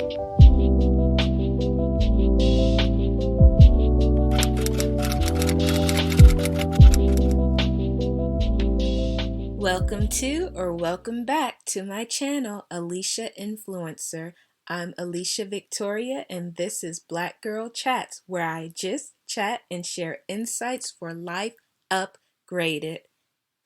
Welcome to or welcome back to my channel, Alicia Influencer. I'm Alicia Victoria and this is Black Girl Chats, where I just chat and share insights for life upgraded.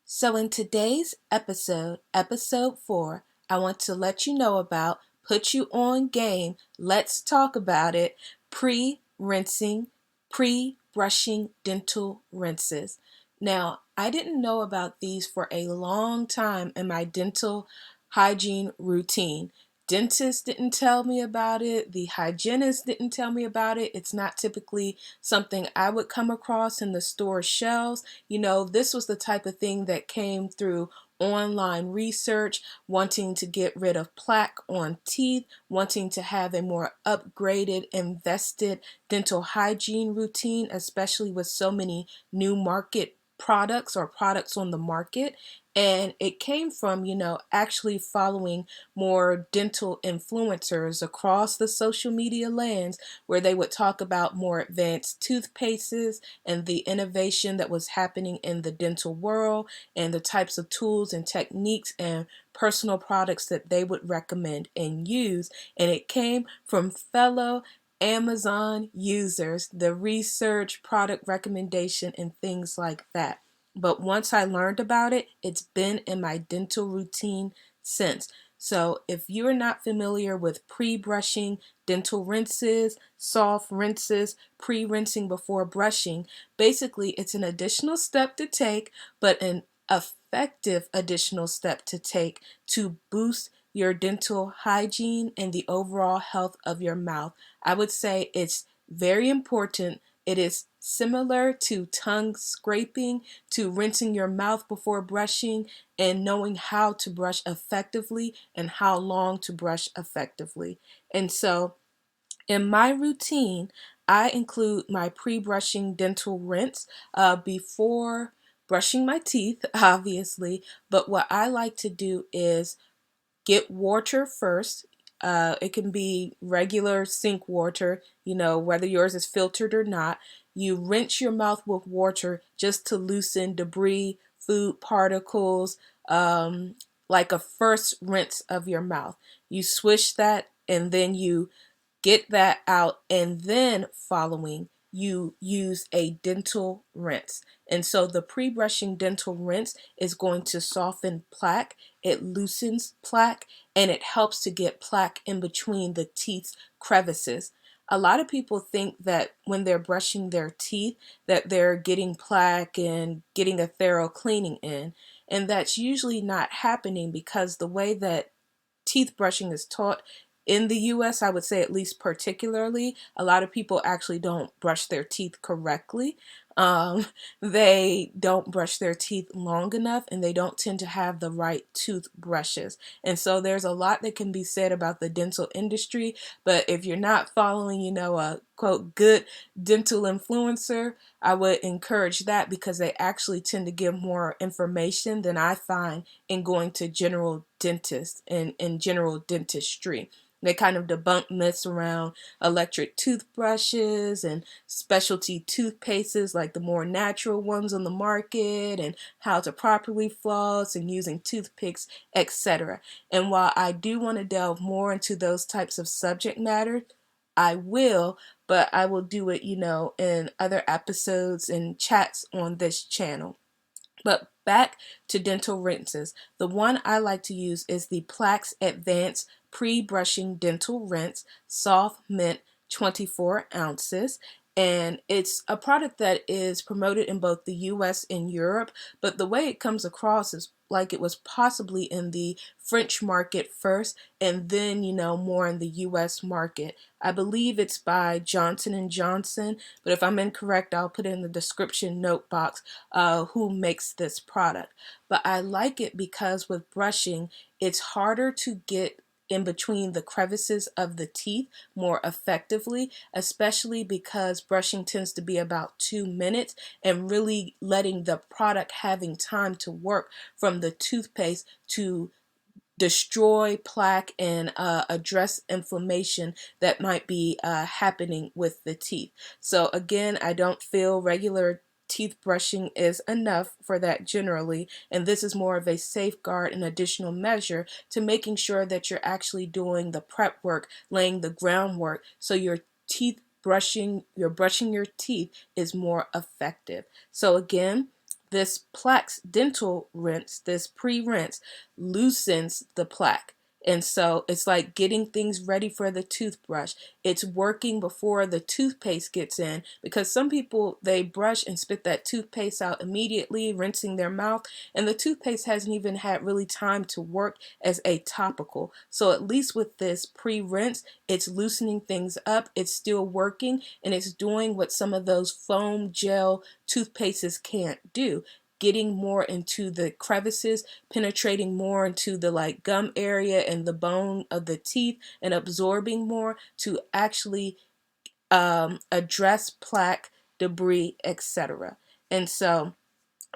So in today's episode 4, I want to let you know about Put You On Game, Let's Talk About It, pre-rinsing, pre-brushing dental rinses. Now, I didn't know about these for a long time in my dental hygiene routine. Dentists didn't tell me about it. The hygienist didn't tell me about it. It's not typically something I would come across in the store shelves. This was the type of thing that came through online research, wanting to get rid of plaque on teeth, wanting to have a more upgraded, invested dental hygiene routine, especially with so many new market products or products on the market. And it came from, actually following more dental influencers across the social media lands where they would talk about more advanced toothpastes and the innovation that was happening in the dental world and the types of tools and techniques and personal products that they would recommend and use. And it came from fellow Amazon users, the research, product recommendation, and things like that. But once I learned about it, it's been in my dental routine since. So if you're not familiar with pre-brushing dental rinses, soft rinses, pre-rinsing before brushing, basically it's an additional step to take, but an effective additional step to take to boost your dental hygiene and the overall health of your mouth. I would say it's very important. It is similar to tongue scraping, to rinsing your mouth before brushing, and knowing how to brush effectively and how long to brush effectively. And so in my routine, I include my pre-brushing dental rinse before brushing my teeth, obviously. But what I like to do is get water first. It can be regular sink water, whether yours is filtered or not. You rinse your mouth with water just to loosen debris, food particles, like a first rinse of your mouth. You swish that and then you get that out, and then following you use a dental rinse. And so the pre-brushing dental rinse is going to soften plaque, it loosens plaque, and it helps to get plaque in between the teeth's crevices. A lot of people think that when they're brushing their teeth that they're getting plaque and getting a thorough cleaning in, and that's usually not happening because the way that teeth brushing is taught in the US, I would say at least particularly, a lot of people actually don't brush their teeth correctly. Um, they don't brush their teeth long enough and they don't tend to have the right toothbrushes. And so there's a lot that can be said about the dental industry, but if you're not following, a quote good dental influencer, I would encourage that because they actually tend to give more information than I find in going to general dentists and in general dentistry. They kind of debunk myths around electric toothbrushes and specialty toothpastes like the more natural ones on the market and how to properly floss and using toothpicks, etc. And while I do want to delve more into those types of subject matter, I will, but I will do it, in other episodes and chats on this channel. But back to dental rinses. The one I like to use is the Plaque's Advanced Pre-Brushing Dental Rinse Soft Mint 24 ounces. And it's a product that is promoted in both the US and Europe, but the way it comes across is like it was possibly in the French market first and then, more in the US market. I believe it's by Johnson and Johnson, but if I'm incorrect, I'll put it in the description note box who makes this product. But I like it because with brushing, it's harder to get in between the crevices of the teeth more effectively, especially because brushing tends to be about 2 minutes and really letting the product having time to work from the toothpaste to destroy plaque and address inflammation that might be happening with the teeth. So again, I don't feel regular teeth brushing is enough for that generally, and this is more of a safeguard and additional measure to making sure that you're actually doing the prep work, laying the groundwork, so your you're brushing your teeth is more effective. So again, this plaque's dental rinse, this pre-rinse, loosens the plaque. And so it's like getting things ready for the toothbrush. It's working before the toothpaste gets in, because some people, they brush and spit that toothpaste out immediately, rinsing their mouth, and the toothpaste hasn't even had really time to work as a topical. So at least with this pre-rinse, it's loosening things up, it's still working, and it's doing what some of those foam gel toothpastes can't do, getting more into the crevices, penetrating more into the like gum area and the bone of the teeth, and absorbing more to actually address plaque, debris, etc. And so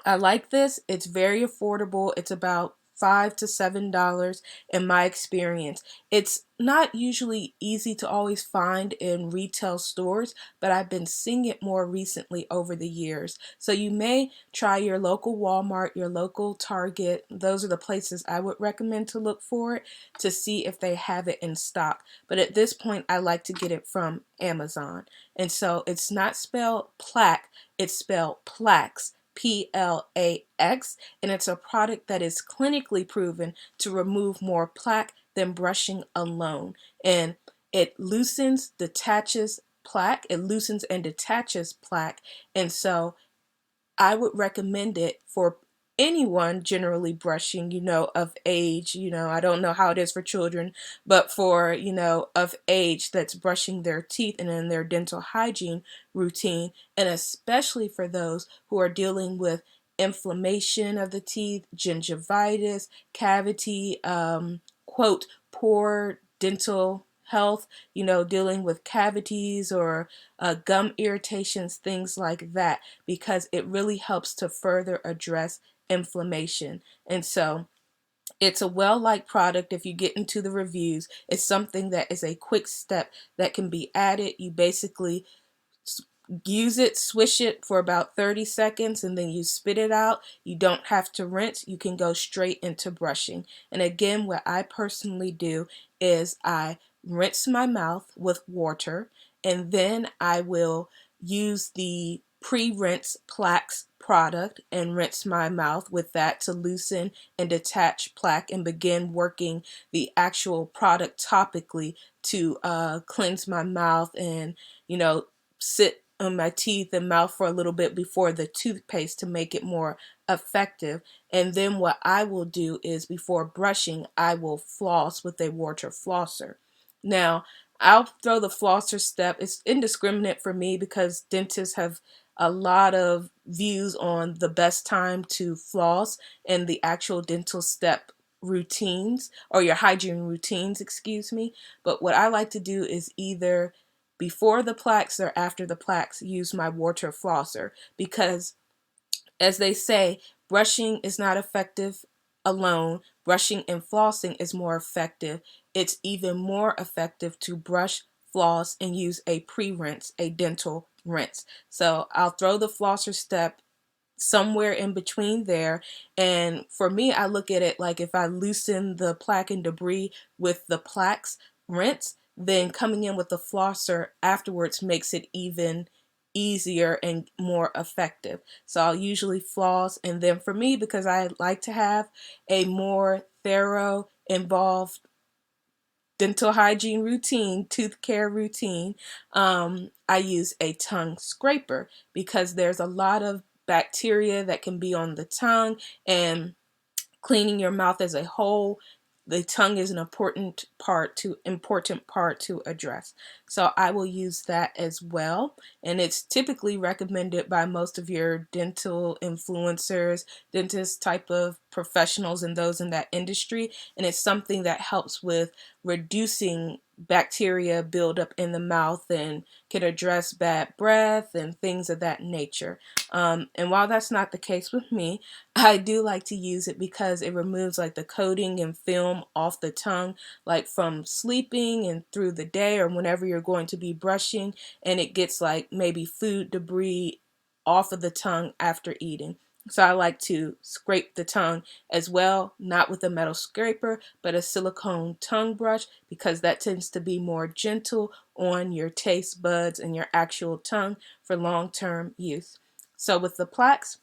I like this. It's very affordable. It's about $5 to $7 in my experience. It's not usually easy to always find in retail stores, but I've been seeing it more recently over the years. So you may try your local Walmart, your local Target. Those are the places I would recommend to look for it, to see if they have it in stock. But at this point, I like to get it from Amazon. And so it's not spelled plaque, it's spelled plaques. PLAX, and it's a product that is clinically proven to remove more plaque than brushing alone. And it loosens, detaches plaque, it loosens and detaches plaque. And so I would recommend it for anyone generally brushing, of age. I don't know how it is for children, but for, of age that's brushing their teeth and in their dental hygiene routine, and especially for those who are dealing with inflammation of the teeth, gingivitis, cavity, quote, poor dental health, dealing with cavities or gum irritations, things like that, because it really helps to further address inflammation. And so it's a well-liked product. If you get into the reviews, it's something that is a quick step that can be added. You basically use it, swish it for about 30 seconds, and then you spit it out. You don't have to rinse. You can go straight into brushing. And again, what I personally do is I rinse my mouth with water, and then I will use the pre-rinse plaques product and rinse my mouth with that to loosen and detach plaque, and begin working the actual product topically to cleanse my mouth and sit on my teeth and mouth for a little bit before the toothpaste to make it more effective. And then what I will do is, before brushing, I will floss with a water flosser. Now, I'll throw the flosser step. It's indiscriminate for me because dentists have a lot of views on the best time to floss and the actual dental step routines, or your hygiene routines, excuse me. But what I like to do is either before the plaques or after the plaques, use my water flosser, because, as they say, brushing is not effective alone. Brushing and flossing is more effective. It's even more effective to brush, floss, and use a pre-rinse, a dental rinse. So I'll throw the flosser step somewhere in between there. And for me, I look at it like, if I loosen the plaque and debris with the plaques rinse, then coming in with the flosser afterwards makes it even easier and more effective. So I'll usually floss, and then for me, because I like to have a more thorough, involved dental hygiene routine, tooth care routine, I use a tongue scraper, because there's a lot of bacteria that can be on the tongue, and cleaning your mouth as a whole, the tongue is an important part to address. So I will use that as well, and it's typically recommended by most of your dental influencers, dentist type of professionals and those in that industry, and it's something that helps with reducing bacteria buildup in the mouth and can address bad breath and things of that nature. And while that's not the case with me, I do like to use it because it removes like the coating and film off the tongue, like from sleeping and through the day or whenever you're going to be brushing, and it gets like maybe food debris off of the tongue after eating. So I like to scrape the tongue as well, not with a metal scraper, but a silicone tongue brush, because that tends to be more gentle on your taste buds and your actual tongue for long-term use. So with the plaques,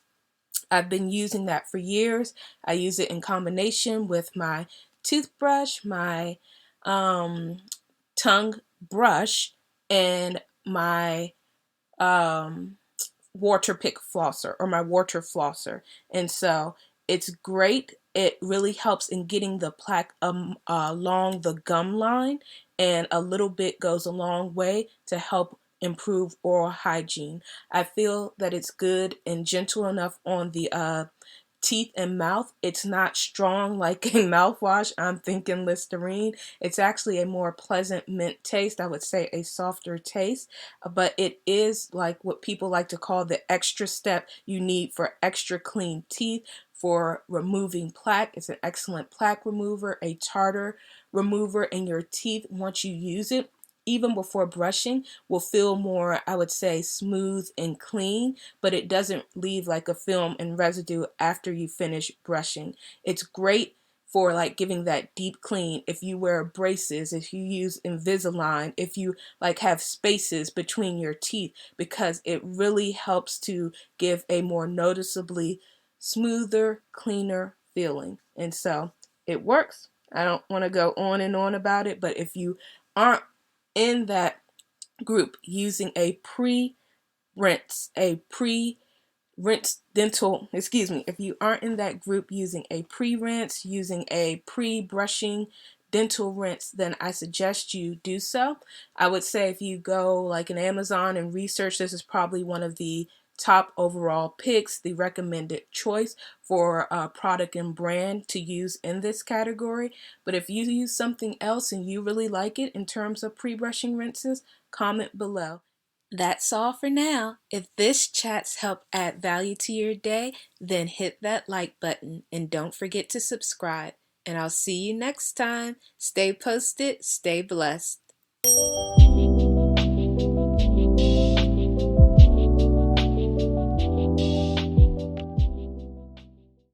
I've been using that for years. I use it in combination with my toothbrush, my tongue brush, and my water pick flosser or my water flosser. And so it's great. It really helps in getting the plaque along the gum line, and a little bit goes a long way to help improve oral hygiene. I feel that it's good and gentle enough on the teeth and mouth. It's not strong like a mouthwash. I'm thinking Listerine. It's actually a more pleasant mint taste. I would say a softer taste, but it is like what people like to call the extra step you need for extra clean teeth, for removing plaque. It's an excellent plaque remover, a tartar remover in your teeth. Once you use it, even before brushing, will feel more, I would say, smooth and clean, but it doesn't leave like a film and residue after you finish brushing. It's great for like giving that deep clean if you wear braces, if you use Invisalign, if you like have spaces between your teeth, because it really helps to give a more noticeably smoother, cleaner feeling. And so it works. I don't want to go on and on about it, but if you aren't in that group using a pre-rinse, dental, if you aren't in that group using a pre-rinse, using a pre-brushing dental rinse, then I suggest you do so. I would say if you go like in Amazon and research, this is probably one of the top overall picks, the recommended choice for a product and brand to use in this category. But if you use something else and you really like it in terms of pre-brushing rinses, comment below. That's all for now. If this chat's helped add value to your day, then hit that like button and don't forget to subscribe. And I'll see you next time. Stay posted, stay blessed.